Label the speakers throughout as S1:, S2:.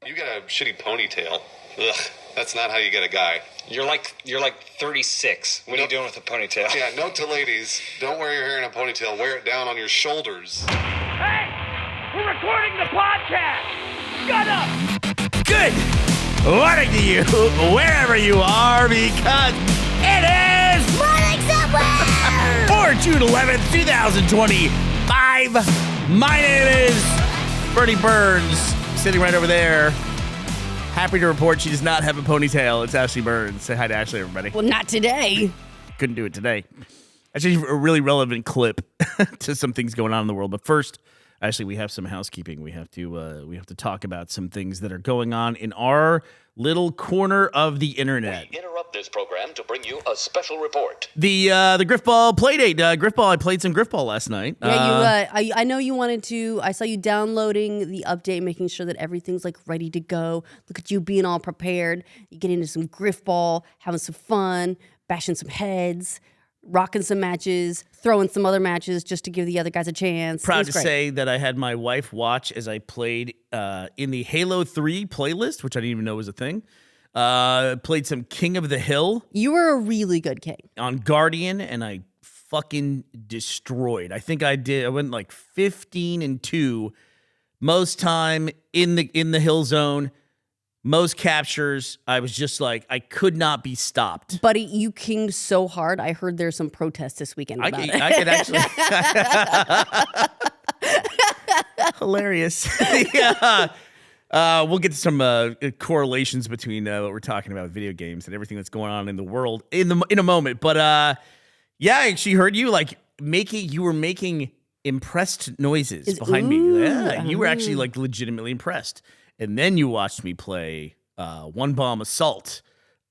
S1: You got a shitty ponytail. Ugh, that's not how you get a guy.
S2: You're like 36. What are you doing with a ponytail?
S1: Yeah, note to ladies, don't wear your hair in a ponytail. Wear it down on your shoulders.
S3: Hey! We're recording the podcast! Shut up!
S4: Good morning to you, wherever you are, because it is
S5: Morning Somewhere!
S4: for June 11th, 2025. My name is Bernie Burns, sitting right over there. Happy to report she does not have a ponytail. It's Ashley Burns. Say hi to Ashley, everybody.
S5: Well, not today.
S4: Couldn't do it today. Actually, a really relevant clip to some things going on in the world. But first, Ashley, we have some housekeeping. We have to talk about some things that are going on in our little corner of the internet.
S6: We interrupt this program to bring you a special report.
S4: The Grifball playdate. Grifball. I played some Grifball last night.
S5: Yeah, I know you wanted to. I saw you downloading the update, making sure that everything's like ready to go. Look at you being all prepared. You get into some Grifball, having some fun, bashing some heads, rocking some matches, throwing some other matches just to give the other guys a chance.
S4: Proud to say that I had my wife watch as I played in the Halo 3 playlist, which I didn't even know was a thing. Played some King of the Hill.
S5: You were a really good king.
S4: On Guardian, and I fucking destroyed. I think I did. I went like 15-2 most time in the hill zone. Most captures, I was just like, I could not be stopped.
S5: Buddy, you kinged so hard. I heard there's some protests this weekend about it.
S4: I could actually... Hilarious. Yeah. We'll get to some correlations between what we're talking about with video games and everything that's going on in the world in a moment. But yeah, she heard you like you were making impressed noises behind me. Yeah, you were actually like legitimately impressed. And then you watched me play One Bomb Assault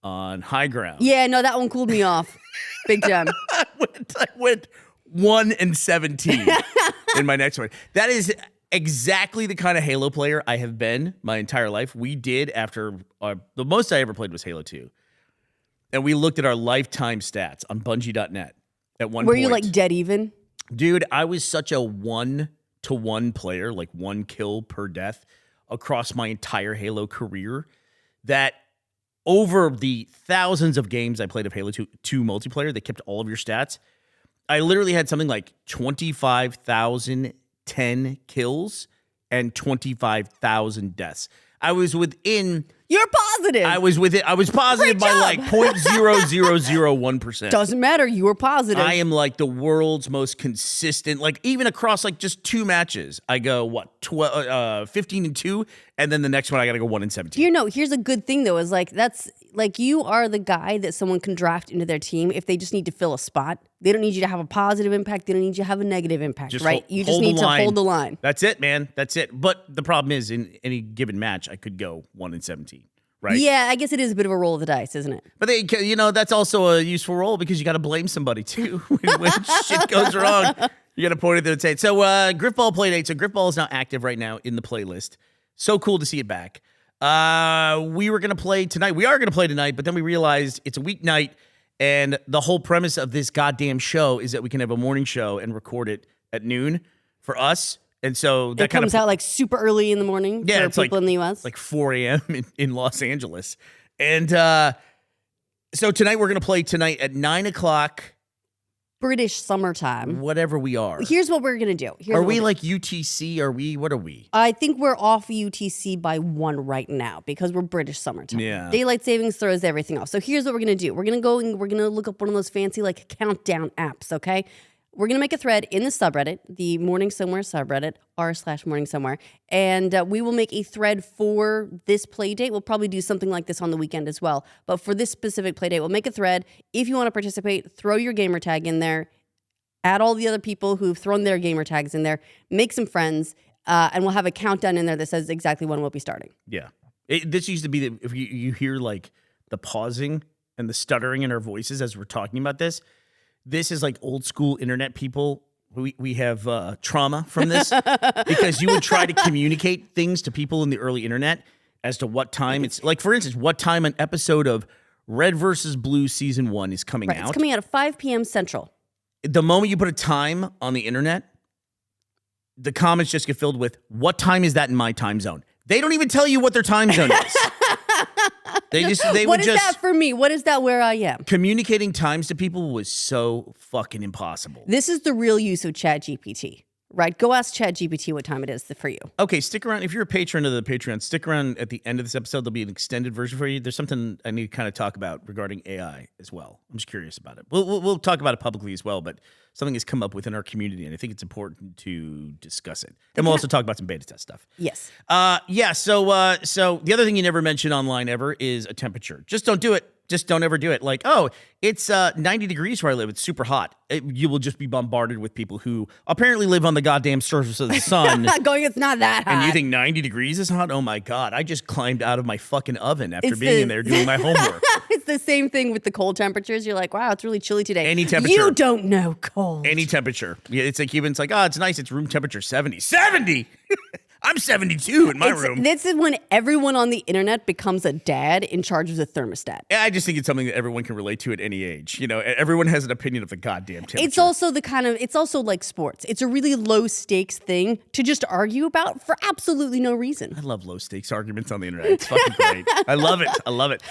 S4: on High Ground.
S5: Yeah, no, that one cooled me off. Big time.
S4: I went 1-17 in my next one. That is exactly the kind of Halo player I have been my entire life. We did after the most I ever played was Halo 2. And we looked at our lifetime stats on Bungie.net at one point.
S5: Were you like dead even?
S4: Dude, I was such a 1-to-1 player, like 1 kill per death across my entire Halo career, that over the thousands of games I played of Halo 2 multiplayer that kept all of your stats, I literally had something like 25,010 kills and 25,000 deaths. I was within...
S5: You're positive.
S4: I was positive by like 0.0001%.
S5: Doesn't matter. You were positive.
S4: I am like the world's most consistent, like even across like just 2 matches, I go 15-2, and then the next one I got to go 1-17.
S5: Here's a good thing though, is like that's like you are the guy that someone can draft into their team if they just need to fill a spot. They don't need you to have a positive impact. They don't need you to have a negative impact, right? You just need to hold the line.
S4: That's it, man. That's it. But the problem is, in any given match, I could go 1-17. Right?
S5: Yeah, I guess it is a bit of a roll of the dice, isn't it?
S4: But that's also a useful role because you got to blame somebody too when shit goes wrong. You got to point it to the tape. So Grifball playdate. So Grifball is now active right now in the playlist. So cool to see it back. We were gonna play tonight. We are gonna play tonight, but then we realized it's a weeknight, and the whole premise of this goddamn show is that we can have a morning show and record it at noon for us. And so that
S5: comes out like super early in the morning for people in the U.S.
S4: Like 4 a.m. in Los Angeles. And so tonight we're going to play tonight at 9 o'clock.
S5: British summertime.
S4: Whatever we are.
S5: Here's what we're going to do.
S4: Are we like UTC? What are we?
S5: I think we're off UTC by 1 right now because we're British summertime.
S4: Yeah.
S5: Daylight savings throws everything off. So here's what we're going to do. We're going to go and we're going to look up one of those fancy like countdown apps, okay? We're going to make a thread in the subreddit, the Morning Somewhere subreddit, r/Morning Somewhere, and we will make a thread for this play date. We'll probably do something like this on the weekend as well. But for this specific play date, we'll make a thread. If you want to participate, throw your gamer tag in there, add all the other people who've thrown their gamer tags in there, make some friends, and we'll have a countdown in there that says exactly when we'll be starting.
S4: Yeah. This used to be, if you hear like the pausing and the stuttering in our voices as we're talking about this, this is like old school internet people. We have trauma from this because you would try to communicate things to people in the early internet as to what time it's like, for instance, what time an episode of Red versus Blue season 1 is coming out.
S5: It's coming out at 5 p.m. Central.
S4: The moment you put a time on the internet, the comments just get filled with, what time is that in my time zone? They don't even tell you what their time zone is.
S5: What is that for me? What is that where I am?
S4: Communicating times to people was so fucking impossible.
S5: This is the real use of ChatGPT, right? Go ask ChatGPT what time it is for you.
S4: Okay, stick around. If you're a patron of the Patreon, stick around at the end of this episode. There'll be an extended version for you. There's something I need to kind of talk about regarding AI as well. I'm just curious about it. We'll talk about it publicly as well, but something has come up within our community, and I think it's important to discuss it. And we'll also talk about some beta test stuff.
S5: Yes.
S4: So the other thing you never mention online ever is a temperature. Just don't do it. Just don't ever do it. Like, oh, it's 90 degrees where I live. It's super hot. You will just be bombarded with people who apparently live on the goddamn surface of the sun.
S5: Going, it's not that hot.
S4: And you think 90 degrees is hot? Oh my God. I just climbed out of my fucking oven after being in there doing my homework.
S5: It's the same thing with the cold temperatures. You're like, wow, it's really chilly today.
S4: Any temperature.
S5: You don't know cold.
S4: Any temperature. Yeah, it's like even, it's like, oh, it's nice. It's room temperature 70. 70! I'm 72 in my room.
S5: This is when everyone on the internet becomes a dad in charge of the thermostat.
S4: I just think it's something that everyone can relate to at any age. You know, everyone has an opinion of the goddamn temperature.
S5: It's also it's also like sports. It's a really low stakes thing to just argue about for absolutely no reason.
S4: I love low stakes arguments on the internet. It's fucking great. I love it. I love it.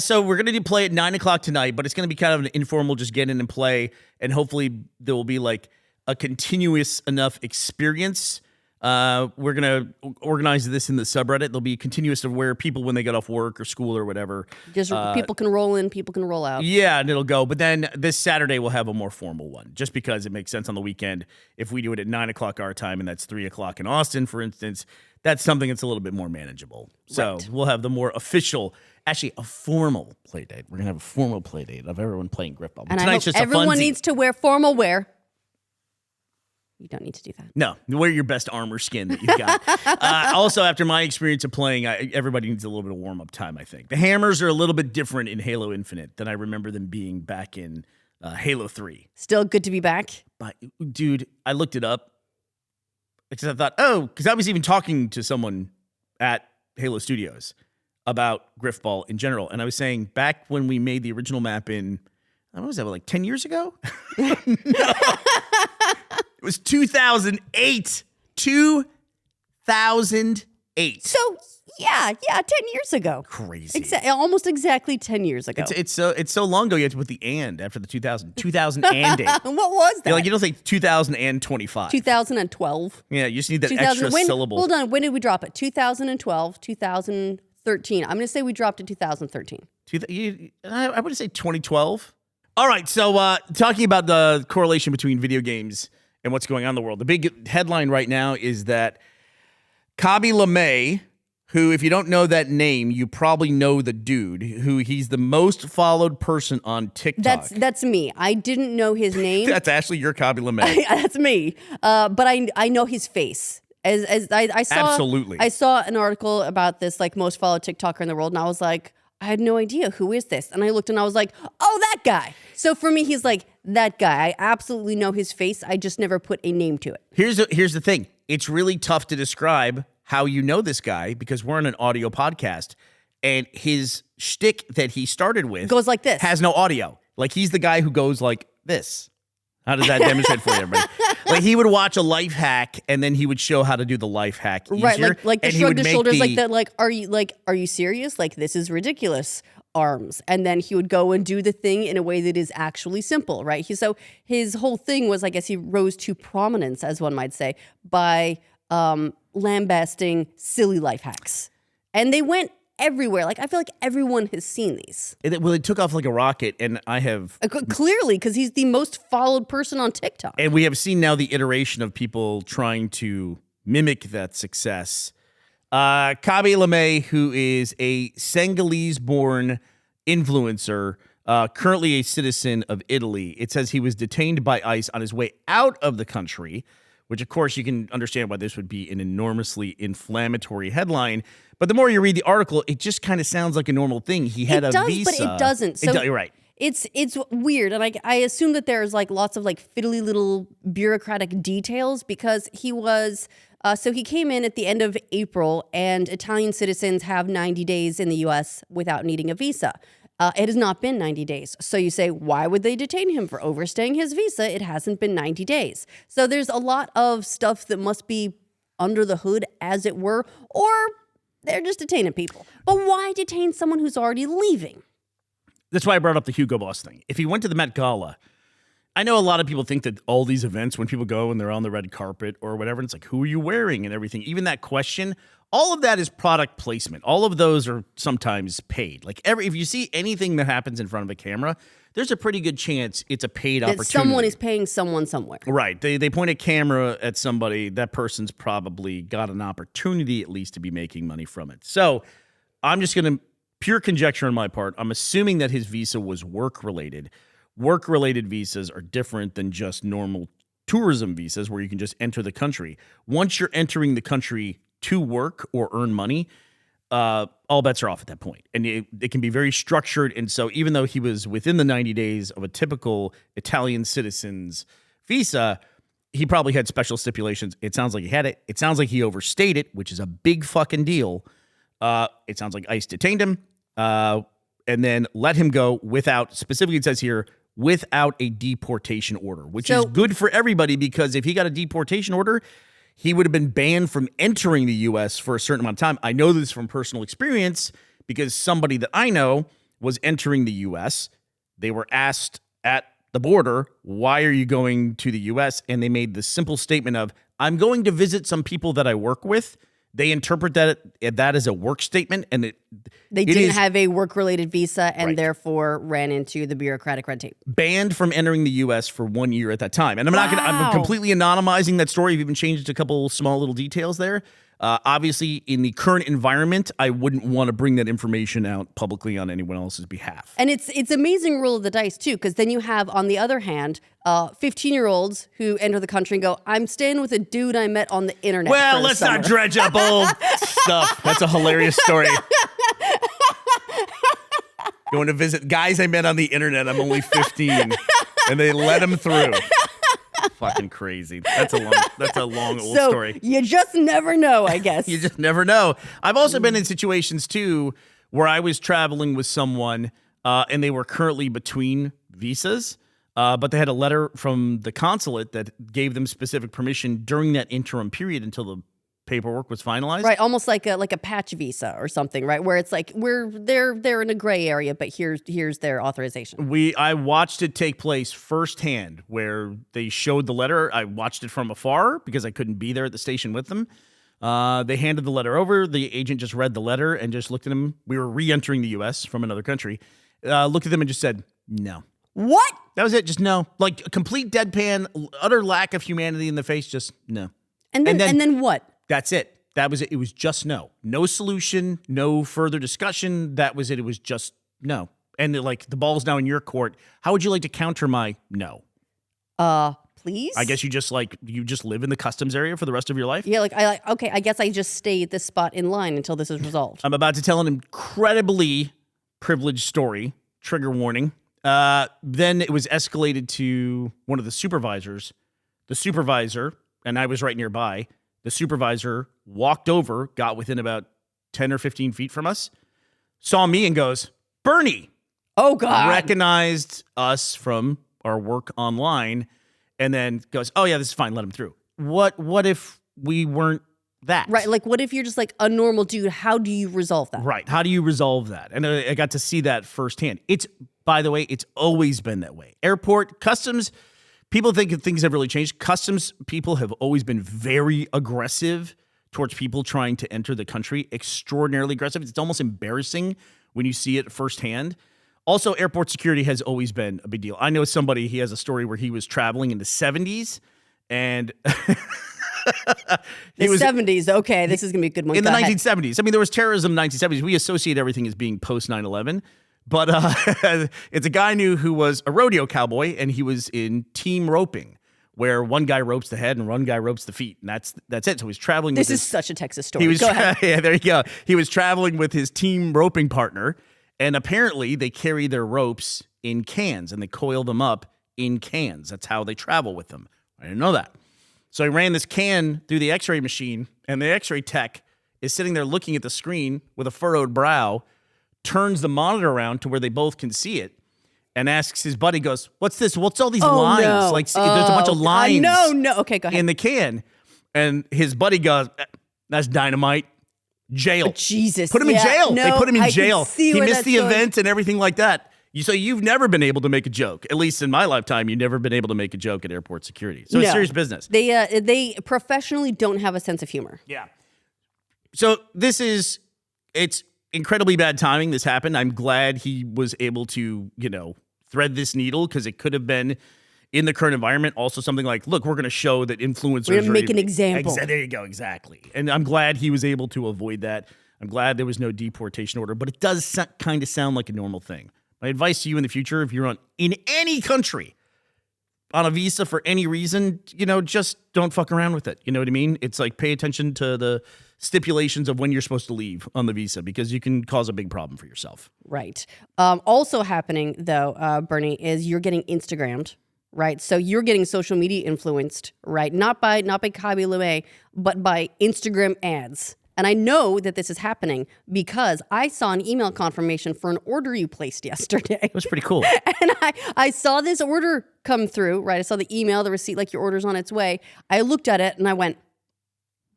S4: So we're going to play at 9:00 tonight, but it's going to be kind of an informal, just get in and play. And hopefully there will be like a continuous enough experience. We're going to organize this in the subreddit. There'll be continuous of where people, when they get off work or school or whatever.
S5: Just people can roll in, people can roll out.
S4: Yeah, and it'll go. But then this Saturday we'll have a more formal one, just because it makes sense on the weekend. If we do it at 9:00 our time, and that's 3:00 in Austin, for instance, that's something that's a little bit more manageable. So
S5: Right.
S4: We'll have the more official, actually a formal play date. We're going to have a formal play date of everyone playing Grifball.
S5: And I hope everyone needs to wear formal wear. You don't need to do that.
S4: No, wear your best armor skin that you've got. Also, after my experience of playing, everybody needs a little bit of warm-up time, I think. The hammers are a little bit different in Halo Infinite than I remember them being back in Halo 3.
S5: Still good to be back.
S4: But, dude, I looked it up. Because I thought, because I was even talking to someone at Halo Studios about Grifball in general. And I was saying, back when we made the original map in, what was that, like 10 years ago? No. It was 2008. 2008.
S5: So, yeah, 10 years ago.
S4: Crazy.
S5: Almost exactly 10 years ago.
S4: It's so long ago you have to put the and after the 2000. 2008.
S5: What was that?
S4: Like, you don't say 2025.
S5: 2012.
S4: Yeah, you just need that extra syllable.
S5: Hold on, when did we drop it? 2012, 2013. I'm going to say we dropped it 2013.
S4: I would say 2012. All right, so talking about the correlation between video games and what's going on in the world. The big headline right now is that Khaby Lame, who, if you don't know that name, you probably know the dude, who he's the most followed person on TikTok.
S5: That's me. I didn't know his name.
S4: That's Ashley, you're Khaby Lame.
S5: That's me. But I know his face. As I saw,
S4: Absolutely.
S5: I saw an article about this, like, most followed TikToker in the world, and I was like, I had no idea, who is this? And I looked and I was like, oh, that guy. So for me, he's like that guy. I absolutely know his face. I just never put a name to it.
S4: Here's the thing. It's really tough to describe how you know this guy because we're on an audio podcast, and his shtick that he started with
S5: goes like this.
S4: Has no audio. Like, he's the guy who goes like this. How does that demonstrate for you, everybody? Like, he would watch a life hack, and then he would show how to do the life hack easier.
S5: Right, like the shrug the shoulders, like that. Like, are you serious? Like, this is ridiculous. Arms, and then he would go and do the thing in a way that is actually simple, right? So his whole thing was, I guess, he rose to prominence, as one might say, by lambasting silly life hacks, and they went everywhere. Like, I feel like everyone has seen these.
S4: It took off like a rocket, and I have
S5: clearly, because he's the most followed person on TikTok,
S4: and we have seen now the iteration of people trying to mimic that success. Khaby Lame, who is a Senegalese-born influencer, currently a citizen of Italy. It says he was detained by ICE on his way out of the country, which, of course, you can understand why this would be an enormously inflammatory headline. But the more you read the article, it just kind of sounds like a normal thing. He had a visa.
S5: But it doesn't. So
S4: you're right.
S5: It's weird, and I assume that there's like lots of like fiddly little bureaucratic details because he was. So he came in at the end of April, and Italian citizens have 90 days in the U.S. without needing a visa. It has not been 90 days. So you say, why would they detain him for overstaying his visa? It hasn't been 90 days. So there's a lot of stuff that must be under the hood, as it were, or they're just detaining people. But why detain someone who's already leaving?
S4: That's why I brought up the Hugo Boss thing. If he went to the Met Gala, I know a lot of people think that all these events, when people go and they're on the red carpet or whatever, it's like, who are you wearing and everything. Even that question, all of that is product placement. All of those are sometimes paid. Like if you see anything that happens in front of a camera, there's a pretty good chance it's a paid opportunity.
S5: Someone is paying someone somewhere.
S4: Right. They point a camera at somebody. That person's probably got an opportunity at least to be making money from it. So I'm just going to, pure conjecture on my part, I'm assuming that his visa was work-related. Work-related visas are different than just normal tourism visas where you can just enter the country. Once you're entering the country to work or earn money, all bets are off at that point. And it can be very structured. And so even though he was within the 90 days of a typical Italian citizen's visa, he probably had special stipulations. It sounds like he had it. It sounds like he overstayed it, which is a big fucking deal. It sounds like ICE detained him and then let him go without, specifically it says here, without a deportation order, which is good for everybody because if he got a deportation order, he would have been banned from entering the U.S. for a certain amount of time. I know this from personal experience because somebody that I know was entering the U.S. They were asked at the border, why are you going to the U.S.? And they made the simple statement of, I'm going to visit some people that I work with. They interpret that as a work statement, and
S5: they didn't have a work-related visa and therefore ran into the bureaucratic red tape.
S4: Banned from entering the U.S. for 1 year at that time. And I'm completely anonymizing that story. I've even changed a couple small little details there. Obviously, in the current environment, I wouldn't want to bring that information out publicly on anyone else's behalf.
S5: And it's amazing roll of the dice, too, because then you have, on the other hand, 15-year-olds who enter the country and go, I'm staying with a dude I met on the internet.
S4: Well, let's not dredge up old stuff. That's a hilarious story. Going to visit guys I met on the internet. I'm only 15. And they let him through. Fucking crazy. That's a long old story.
S5: You just never know, I guess.
S4: You just never know. I've also been in situations too where I was traveling with someone and they were currently between visas, but they had a letter from the consulate that gave them specific permission during that interim period until the paperwork was finalized.
S5: Right, almost like a patch visa or something, right? Where it's like they're in a gray area, but here's their authorization.
S4: I watched it take place firsthand where they showed the letter. I watched it from afar because I couldn't be there at the station with them. They handed the letter over. The agent just read the letter and just looked at him. We were re-entering the U.S. from another country. Looked at them and just said, no.
S5: What?
S4: That was it. Just no. Like a complete deadpan, utter lack of humanity in the face. Just no.
S5: And then what?
S4: That's it. That was it. It was just no. No solution, no further discussion. That was it. It was just no. And the ball's now in your court. How would you like to counter my no?
S5: Please?
S4: I guess you just live in the customs area for the rest of your life?
S5: Yeah, okay, I guess I just stay at this spot in line until this is resolved.
S4: I'm about to tell an incredibly privileged story. Trigger warning. Then it was escalated to one of the supervisors. The supervisor, and I was right nearby, the supervisor walked over, got within about 10 or 15 feet from us, saw me and goes, Burnie.
S5: Oh, God.
S4: Recognized us from our work online and then goes, oh, yeah, this is fine. Let him through. What if we weren't that?
S5: Right. Like, what if you're just like a normal dude? How do you resolve that?
S4: Right. How do you resolve that? And I got to see that firsthand. By the way, it's always been that way. Airport, customs, people think things have really changed. Customs people have always been very aggressive towards people trying to enter the country, extraordinarily aggressive. It's almost embarrassing when you see it firsthand. Also, airport security has always been a big deal. I know somebody, he has a story where he was traveling in the 70s and
S5: the 70s. Okay, this is going to be a good one.
S4: In the 1970s. I mean, there was terrorism in the 1970s. We associate everything as being post 9/11. But it's a guy I knew who was a rodeo cowboy, and he was in team roping, where one guy ropes the head and one guy ropes the feet, and that's it. So he's traveling.
S5: This is such a Texas story.
S4: Go ahead. Yeah, there you go. He was traveling with his team roping partner, and apparently they carry their ropes in cans, and they coil them up in cans. That's how they travel with them. I didn't know that. So he ran this can through the X-ray machine, and the X-ray tech is sitting there looking at the screen with a furrowed brow, turns the monitor around to where they both can see it, and asks his buddy, goes, what's this? What's all these lines?
S5: No.
S4: Like, there's a bunch of lines
S5: Okay, go ahead.
S4: in the can. And his buddy goes, "That's dynamite." Jail.
S5: Jesus.
S4: Put him in jail.
S5: No,
S4: They put him in
S5: I
S4: jail.
S5: can see
S4: He
S5: where
S4: missed
S5: that's
S4: the
S5: going.
S4: event and everything like that. So you've never been able to make a joke. At least in my lifetime, you've never been able to make a joke at airport security. So it's
S5: No.
S4: serious business.
S5: They professionally don't have a sense of humor.
S4: Yeah. So it's incredibly bad timing. This happened. I'm glad he was able to, thread this needle, because it could have been in the current environment also something like, look, we're going to show that influencers
S5: We're gonna
S4: are
S5: make
S4: able-
S5: an example.
S4: There you go. Exactly. And I'm glad he was able to avoid that. I'm glad there was no deportation order, but it does kind of sound like a normal thing. My advice to you in the future, if you're in any country on a visa for any reason, just don't fuck around with it. You know what I mean? It's like, pay attention to the stipulations of when you're supposed to leave on the visa, because you can cause a big problem for yourself.
S5: Right. Also happening though, Bernie, is you're getting Instagrammed. Right. So you're getting social media influenced, right? Not by Khaby Lame, but by Instagram ads. And I know that this is happening because I saw an email confirmation for an order you placed yesterday.
S4: It was pretty cool.
S5: And I saw this order come through, right? I saw the email, the receipt, like your order's on its way. I looked at it and I went,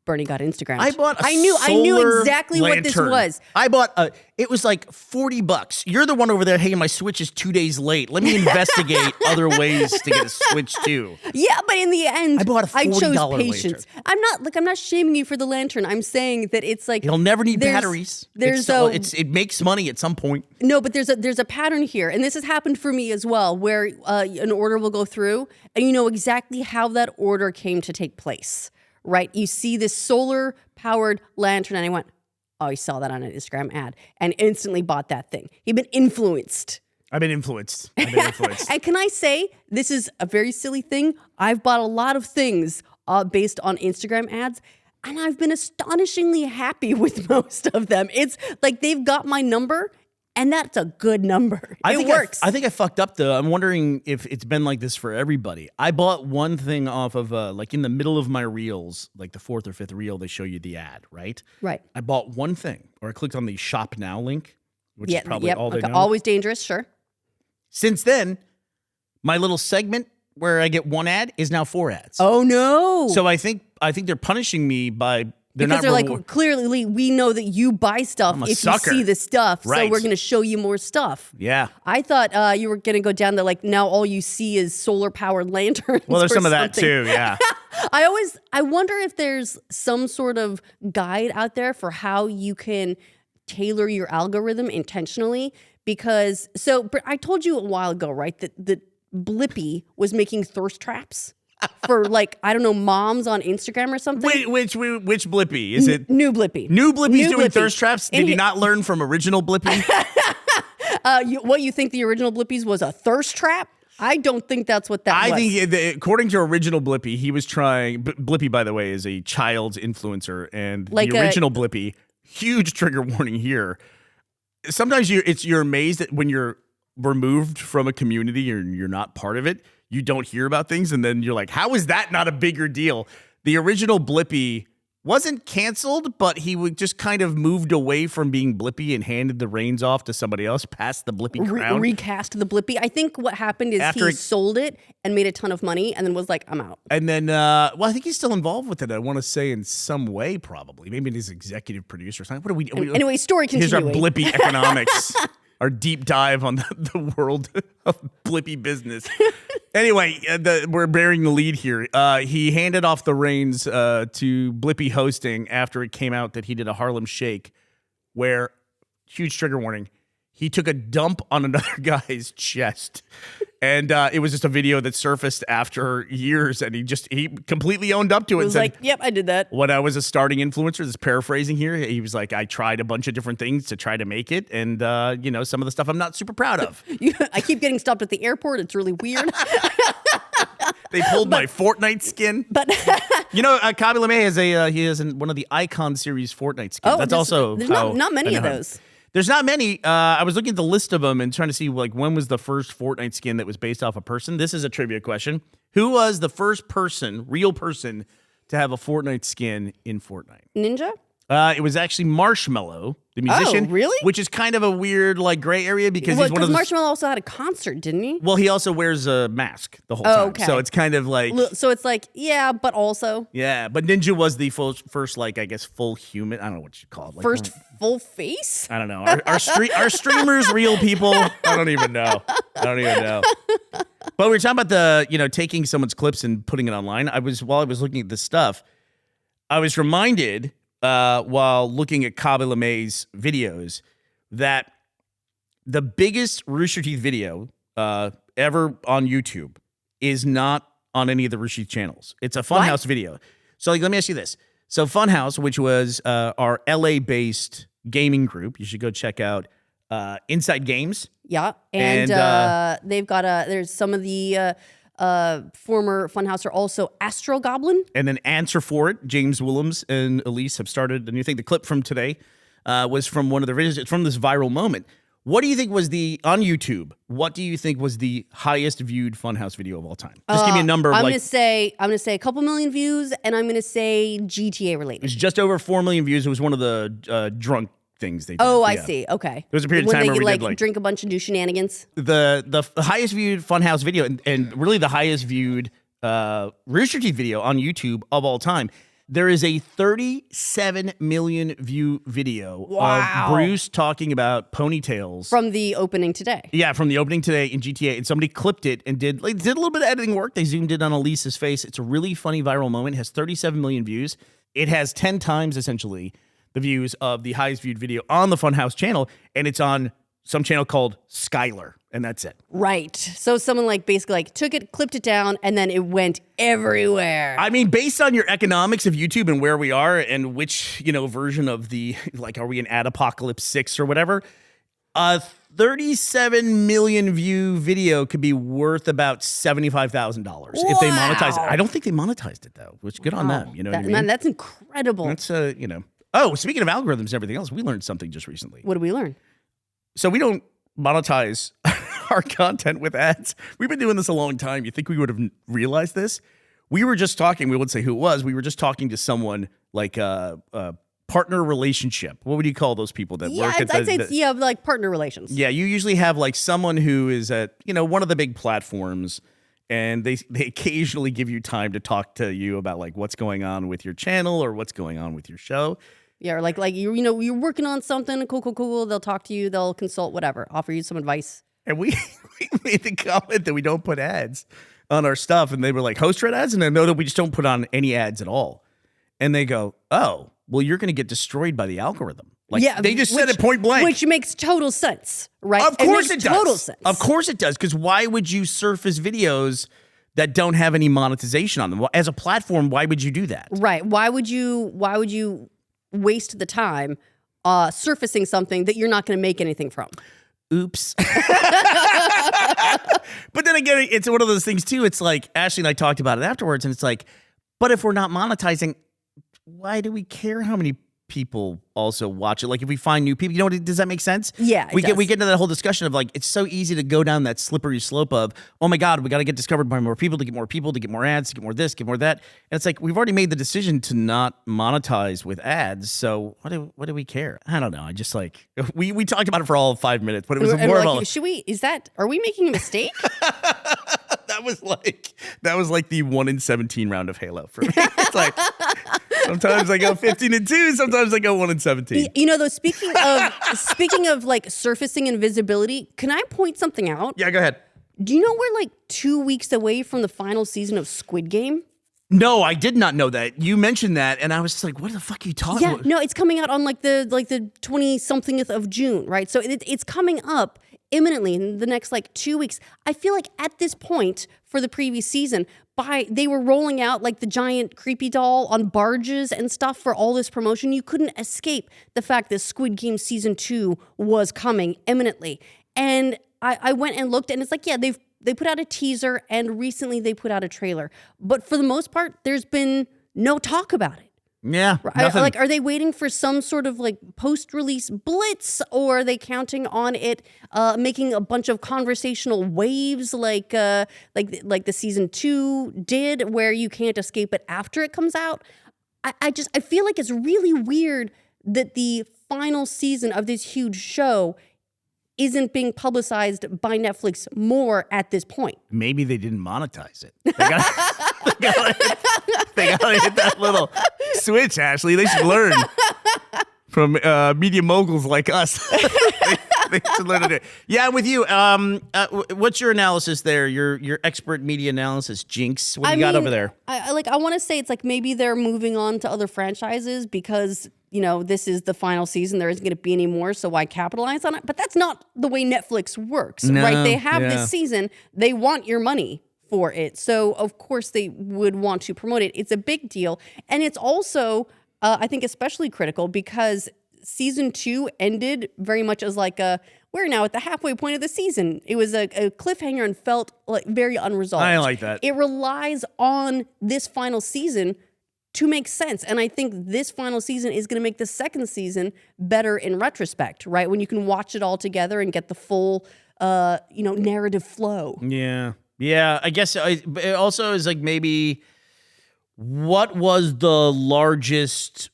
S5: Bernie got Instagram.
S4: I bought a
S5: I knew
S4: solar
S5: exactly what this
S4: lantern.
S5: was.
S4: I bought it was like $40. You're the one over there, hey, my Switch is 2 days late. Let me investigate other ways to get a Switch too.
S5: Yeah, but in the end,
S4: I bought a $40
S5: chose patience. I'm not shaming you for the lantern. I'm saying that it's like
S4: It'll never need
S5: there's-
S4: batteries.
S5: There's
S4: it makes money at some point.
S5: No, but there's a pattern here, and this has happened for me as well, where an order will go through, and you know exactly how that order came to take place, right? You see this solar-powered lantern, and I went, oh, I saw that on an Instagram ad, and instantly bought that thing. You've been influenced.
S4: I've been influenced.
S5: And can I say, this is a very silly thing. I've bought a lot of things based on Instagram ads, and I've been astonishingly happy with most of them. It's like they've got my number, and that's a good number. It works.
S4: I think I fucked up though. I'm wondering if it's been like this for everybody. I bought one thing off of like in the middle of my reels, like the fourth or fifth reel, they show you the ad, right?
S5: Right.
S4: I bought one thing, or I clicked on the shop now link, which is probably all they
S5: okay.
S4: know.
S5: Always dangerous, sure.
S4: Since then, my little segment where I get one ad is now 4 ads.
S5: Oh no!
S4: So I think they're punishing me by
S5: because they're like, clearly we know that you buy stuff
S4: I'm a
S5: if
S4: sucker.
S5: you see the stuff, so
S4: Right.
S5: we're going to show you more stuff.
S4: Yeah.
S5: I thought you were going to go down the like now all you see is solar powered lanterns.
S4: Well, there's
S5: or
S4: some of that
S5: something.
S4: too. Yeah.
S5: I wonder if there's some sort of guide out there for how you can tailor your algorithm intentionally. Because I told you a while ago, right, that Blippi was making thirst traps for like, I don't know, moms on Instagram or something.
S4: Wait, which Blippi? Is it
S5: New Blippi?
S4: New Blippi's
S5: New
S4: doing
S5: Blippi.
S4: thirst traps? Did you not learn from original Blippi?
S5: What you think the original Blippi's was a thirst trap? I don't think that's what that was.
S4: I think, according to original Blippi, he was trying. Blippi, by the way, is a child's influencer, and
S5: Like
S4: the original Blippi. Huge trigger warning here. Sometimes you're amazed that when you're removed from a community or you're not part of it, you don't hear about things, and then you're like, how is that not a bigger deal? The original Blippi wasn't canceled, but he would just kind of moved away from being Blippi and handed the reins off to somebody else, past the Blippi crown.
S5: Recast the Blippi. I think what happened is
S4: After
S5: he
S4: it-
S5: sold it and made a ton of money and then was like, I'm out.
S4: And then, well, I think he's still involved with it. I want to say in some way, probably. Maybe he's executive producer or something. What are we?
S5: Anyway, story
S4: Here's our
S5: continuing.
S4: Blippi economics, our deep dive on the world of Blippi business. Anyway, we're bearing the lead here. He handed off the reins to Blippi Hosting after it came out that he did a Harlem Shake where, huge trigger warning, he took a dump on another guy's chest. And it was just a video that surfaced after years, and he completely owned up to it.
S5: It
S4: And
S5: was
S4: said,
S5: like, yep, I did that.
S4: when I was a starting influencer, this is paraphrasing here, he was like, I tried a bunch of different things to try to make it, and some of the stuff I'm not super proud of.
S5: I keep getting stopped at the airport. It's really weird.
S4: They pulled my Fortnite skin.
S5: But
S4: Khaby Lame has one of the Icon series Fortnite skins. That's also
S5: there's
S4: how
S5: not many
S4: I
S5: of
S4: know him.
S5: those.
S4: There's not many. I was looking at the list of them and trying to see like when was the first Fortnite skin that was based off a person. This is a trivia question. Who was the first real person, to have a Fortnite skin in Fortnite?
S5: Ninja?
S4: It was actually Marshmello, the musician.
S5: Oh, really?
S4: Which is kind of a weird, like, gray area because he's one of those.
S5: Marshmello also had a concert, didn't he?
S4: Well, he also wears a mask the whole time.
S5: Okay.
S4: So it's kind of like.
S5: So it's like, yeah, but also.
S4: Yeah, but Ninja was the first, like, I guess, full human. I don't know what you call it. Like,
S5: First full face?
S4: I don't know. Are streamers real people? I don't even know. But we were talking about taking someone's clips and putting it online. While I was looking at this stuff, I was reminded while looking at Khaby Lame's videos that the biggest Rooster Teeth video ever on YouTube is not on any of the Rooster Teeth channels. It's a Funhouse video. So let me ask you this. So Funhouse, which was our LA-based gaming group, you should go check out Inside Games.
S5: Yeah, and they've got there's some of the former Funhouse are also Astro Goblin.
S4: And then Answer For It, James Willems and Elise have started a new thing. The clip from today was from one of their videos. It's from this viral moment. What do you think was on YouTube, what do you think was the highest viewed Funhouse video of all time? Just give me a number of
S5: I'm gonna say a couple million views, and I'm gonna say GTA related.
S4: It's just over 4 million views. It was one of the drunk things they did.
S5: Oh, I see. Okay.
S4: There was a period of time where we
S5: like,
S4: did like
S5: drink a bunch and do shenanigans.
S4: The highest viewed Funhouse video and really the highest viewed Rooster Teeth video on YouTube of all time. There is a 37 million view video of Bruce talking about ponytails
S5: From the opening today.
S4: Yeah, from the opening today in GTA, and somebody clipped it and did a little bit of editing work. They zoomed in on Elise's face. It's a really funny viral moment. It has 37 million views. It has 10 times essentially the views of the highest viewed video on the Funhouse channel, and it's on some channel called Skylar, and that's it.
S5: Right. So someone basically took it, clipped it down, and then it went everywhere.
S4: I mean, based on your economics of YouTube and where we are and which, version of the, are we in Apocalypse 6 or whatever, a 37 million view video could be worth about $75,000 if they monetize it. I don't think they monetized it, though, which good on them. You know what I mean?
S5: Man, that's incredible.
S4: That's, Oh, speaking of algorithms and everything else, we learned something just recently.
S5: What did we learn?
S4: So we don't monetize our content with ads. We've been doing this a long time. You think we would have realized this? We were just talking, we wouldn't say who it was. We were just talking to someone like a partner relationship. What would you call those people that work at
S5: I'd say it's like partner relations.
S4: Yeah, you usually have someone who is at, one of the big platforms, and they occasionally give you time to talk to you about what's going on with your channel or what's going on with your show.
S5: Yeah, or you're working on something, cool. They'll talk to you, they'll consult, whatever, offer you some advice.
S4: And we made the comment that we don't put ads on our stuff, and they were like, host-read ads? And I know that we just don't put on any ads at all. And they go, oh, well, you're going to get destroyed by the algorithm. They just said it point blank.
S5: Which makes total sense, right?
S4: Of course it does.
S5: Total sense.
S4: Of course it does, because why would you surface videos that don't have any monetization on them? Well, as a platform, why would you do that? Right.
S5: Why would you waste the time surfacing something that you're not going to make anything from?
S4: Oops. But then again, it's one of those things too. It's like Ashley and I talked about it afterwards, and it's like, but if we're not monetizing, why do we care how many people also watch it? If we find new people, does that make sense?
S5: Yeah,
S4: we get into that whole discussion of it's so easy to go down that slippery slope of, oh my God, we got to get discovered by more people, to get more ads, to get more this, get more that. And it's we've already made the decision to not monetize with ads. So what do we care? I don't know. I just we talked about it for all 5 minutes, but it was more of
S5: are we making a mistake?
S4: That was the 1 in 17 round of Halo for me. It's sometimes I go 15-2, sometimes I go 1 in 17.
S5: Though, speaking of surfacing and visibility, can I point something out?
S4: Yeah, go ahead.
S5: Do you know we're 2 weeks away from the final season of Squid Game?
S4: No, I did not know that. You mentioned that, and I was just what the fuck are you talking about?
S5: Yeah, no, it's coming out on the 20-somethingth of June, right? So it's coming up imminently in the next 2 weeks. I feel at this point for the previous season, they were rolling out the giant creepy doll on barges and stuff for all this promotion. You couldn't escape the fact that Squid Game season 2 was coming imminently. And I went and looked, and it's they put out a teaser, and recently they put out a trailer. But for the most part, there's been no talk about it.
S4: Yeah. Nothing.
S5: Are they waiting for some sort of post-release blitz, or are they counting on it making a bunch of conversational waves like the season 2 did, where you can't escape it after it comes out? I feel like it's really weird that the final season of this huge show isn't being publicized by Netflix more at this point.
S4: Maybe they didn't monetize it. They gotta hit that little switch, Ashley. They should learn from media moguls like us. They should learn to do it. Yeah, I'm with you. What's your analysis there? Your expert media analysis, Jinx. What do you got over there?
S5: I want to say it's like maybe they're moving on to other franchises because, this is the final season. There isn't going to be any more, so why capitalize on it? But that's not the way Netflix works, right? They have this season. They want your money for it. So, of course, they would want to promote it. It's a big deal. And it's also, I think, especially critical because season 2 ended very much as like we're now at the halfway point of the season. It was a cliffhanger and felt like very unresolved.
S4: I like that.
S5: It relies on this final season to make sense. And I think this final season is going to make the second season better in retrospect, right? When you can watch it all together and get the full, narrative flow.
S4: Yeah. Yeah. I guess it also is like maybe what was the largest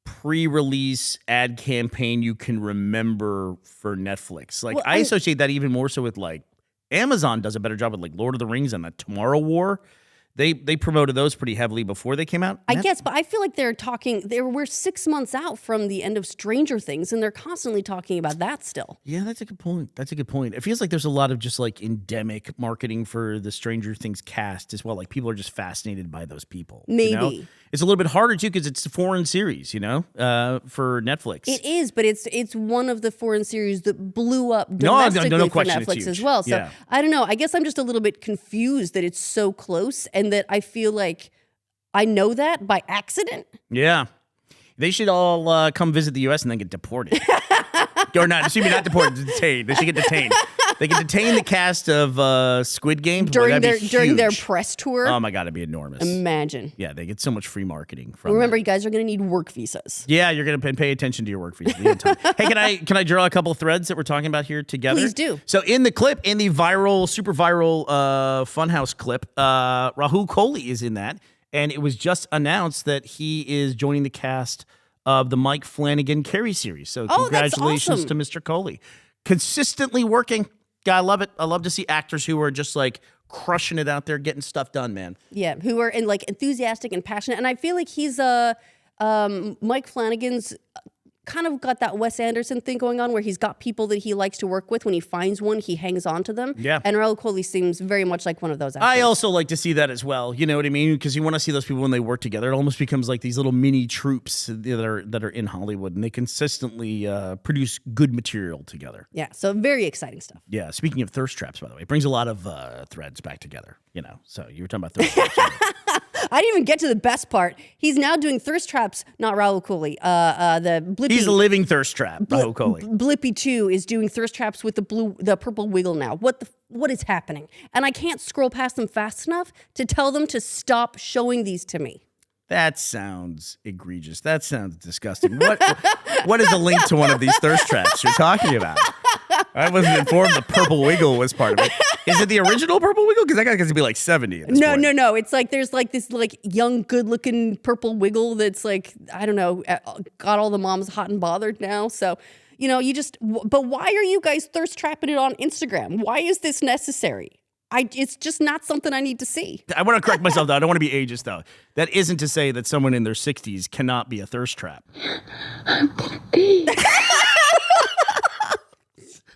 S4: pre-release ad campaign you can remember for Netflix? Like, I associate that even more so with like Amazon does a better job with like Lord of the Rings and the Tomorrow War. They promoted those pretty heavily before they came out.
S5: I guess, but I feel like we're 6 months out from the end of Stranger Things, and they're constantly talking about that still.
S4: Yeah, that's a good point. It feels like there's a lot of just like endemic marketing for the Stranger Things cast as well. Like people are just fascinated by those people.
S5: Maybe.
S4: It's a little bit harder too because it's a foreign series, for Netflix.
S5: It is, but it's one of the foreign series that blew up domestically
S4: no
S5: for
S4: question,
S5: Netflix
S4: it's
S5: as
S4: huge.
S5: well. So
S4: Yeah.
S5: I don't know. I guess I'm just a little bit confused that it's so close and that I feel like I know that by accident.
S4: Yeah. They should all come visit the U.S. and then get deported. Or not, excuse me, not deported, detained. They should get detained. They can detain the cast of Squid Games
S5: During their
S4: huge.
S5: press tour.
S4: Oh my God, it'd be enormous.
S5: Imagine.
S4: Yeah, they get so much free marketing from
S5: Remember,
S4: that.
S5: you guys are going to need work visas.
S4: Yeah, you're gonna pay attention to your work fees. Hey, can I draw a couple of threads that we're talking about here together?
S5: Please do.
S4: So in the super viral Funhouse clip, Rahul Kohli is in that, and it was just announced that he is joining the cast of the Mike Flanagan Carrie series. So congratulations to Mr. Kohli. Consistently working. God, I love it. I love to see actors who are just like crushing it out there, getting stuff done, man.
S5: Yeah, who are enthusiastic and passionate. And I feel like he's Mike Flanagan's kind of got that Wes Anderson thing going on where he's got people that he likes to work with. When he finds one, he hangs on to them.
S4: Yeah.
S5: And Rahul Kohli seems very much like one of those actors.
S4: I also like to see that as well. You know what I mean? Because you want to see those people when they work together. It almost becomes like these little mini troops that are in Hollywood, and they consistently produce good material together.
S5: Yeah, so very exciting stuff.
S4: Yeah. Speaking of thirst traps, by the way, it brings a lot of threads back together. So you were talking about thirst traps.
S5: I didn't even get to the best part. He's now doing thirst traps, not Rahul Kohli. The Blippi.
S4: He's a living thirst trap, Rahul Kohli.
S5: Blippi 2 is doing thirst traps with the purple wiggle now. What is happening? And I can't scroll past them fast enough to tell them to stop showing these to me.
S4: That sounds egregious. That sounds disgusting. What is the link to one of these thirst traps you're talking about? I wasn't informed the purple wiggle was part of it. Is it the original purple wiggle? Because that guy has to be like 70 at this point.
S5: No. It's like there's like this like young, good-looking purple wiggle that's like, I don't know, got all the moms hot and bothered now. So, but why are you guys thirst trapping it on Instagram? Why is this necessary? It's just not something I need to see.
S4: I want to correct myself, though. I don't want to be ageist, though. That isn't to say that someone in their 60s cannot be a thirst trap.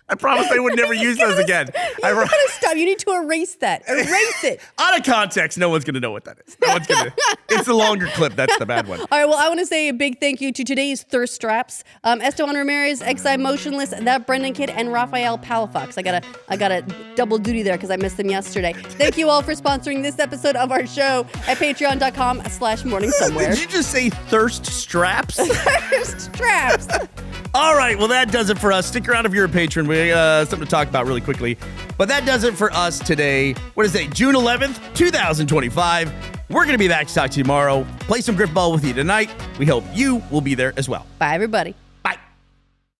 S4: I promised I would never use those again.
S5: You gotta stop. You need to erase that. Erase it.
S4: Out of context, no one's going to know what that is. It's a longer clip. That's the bad one.
S5: All right, well, I want to say a big thank you to today's thirst traps. Esteban Ramirez, XI Motionless, That Brendan Kid, and Raphael Palafox. I got a double duty there because I missed them yesterday. Thank you all for sponsoring this episode of our show at patreon.com/morningsomewhere.
S4: Did you just say thirst straps?
S5: Thirst traps.
S4: All right, well, that does it for us. Stick around if you're a patron. We got something to talk about really quickly. But that does it for us today. What is it, June 11th, 2025. We're going to be back to talk to you tomorrow. Play some Grifball with you tonight. We hope you will be there as well.
S5: Bye, everybody.